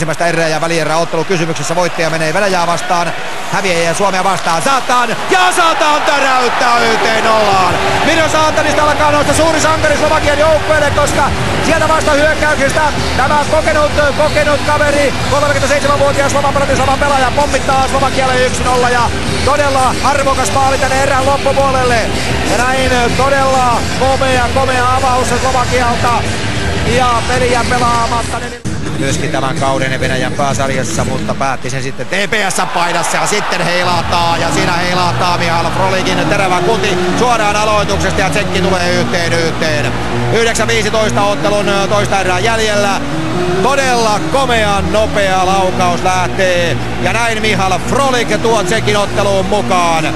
ensimmäistä erää ja välierää ottelu kysymyksessä. Voittaja menee Venäjää vastaan, häviäjä Suomea vastaan. Satan täräyttää 1-0. Miro Satanista alkaa nousta suuri sankari Slovakian joukkueelle, koska sieltä vasta hyökkäyksestä tämä kokenut kaveri, 37-vuotias Slovan Bratislavan pelaaja pommittaa Slovakialle 1-0 ja todella arvokas maali tänne erään loppupuolelle. Ja näin todella komea avaus Slovakialta ja peliä pelaamatta. Myöskin tämän kauden Venäjän pääsarjassa, mutta päätti sen sitten TPS-paidassa ja sitten heilahtaa ja siinä heilahtaa Mihail Frolikin terävä kuti suoraan aloituksesta ja tsekki tulee 1-1. 9.15 ottelun toista erää jäljellä. Todella komean nopea laukaus lähtee ja näin Mihail Frolik tuo tsekin otteluun mukaan.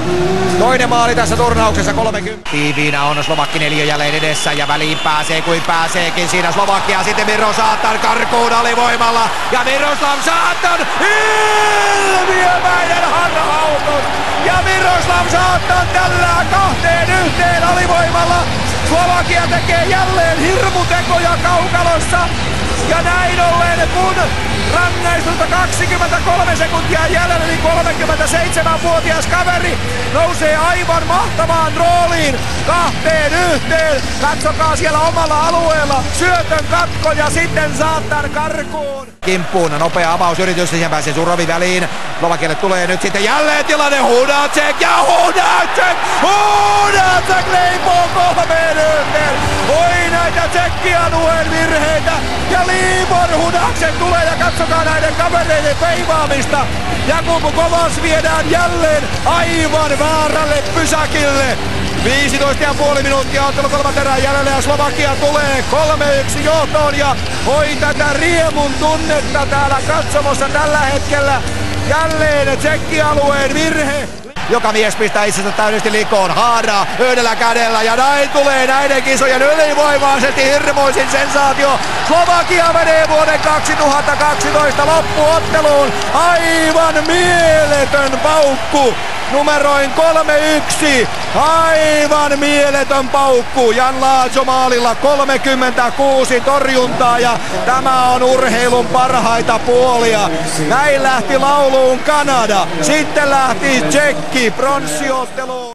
Toinen maali tässä turnauksessa 30. Tiiviinä on Slovakki neljä jälleen edessä ja väliin pääsee kuin pääseekin siinä Slovakia. Sitten Miro Satan karkuun alivoimalla ja Miroslav Satan ilmiömäinen harhautus. Ja Miroslav Satan tällä 2-1 alivoimalla. Slovakia tekee jälleen hirmutekoja kaukalossa. Ja näin ollen, kun rangaistusta 23 sekuntia jäljellä, niin 37-vuotias kaveri nousee aivan mahtavaan rooliin 2-1. Katsokaa siellä omalla alueella, syötön katko ja sitten Satan karkuun. Kimppuun, nopea avausyritys, siihen pääsee Surovi väliin. Slovakialle tulee nyt sitten jälleen tilanne, Hudacek ja Hudacek leipoo 3-1. Oi näitä tsekkialueen virheitä ja Libor Hudacek tulee ja katsokaa näiden kavereiden peivaamista. Jakub Kovas viedään jälleen aivan väärälle pysäkille. 15,5 minuuttia ottelu kolmatta erää jäljellä ja Slovakia tulee 3-1 johtoon ja oi tätä riemun tunnetta täällä katsomossa tällä hetkellä. Jälleen tsekkialueen virhe. Joka mies pistää itsensä täydellisesti likoon. Haara yhdellä kädellä ja näin tulee näiden kisojen ylivoimaisesti hirmuisin sensaatio. Slovakia menee vuoden 2012 loppuotteluun. Aivan mieletön paukku. Numeroin 3-1. Aivan mieletön paukku. Jan Laakso maalilla 36 torjuntaa ja tämä on urheilun parhaita puolia. Näin lähti lauluun Kanada. Sitten lähti Tsekki pronssiootteluun.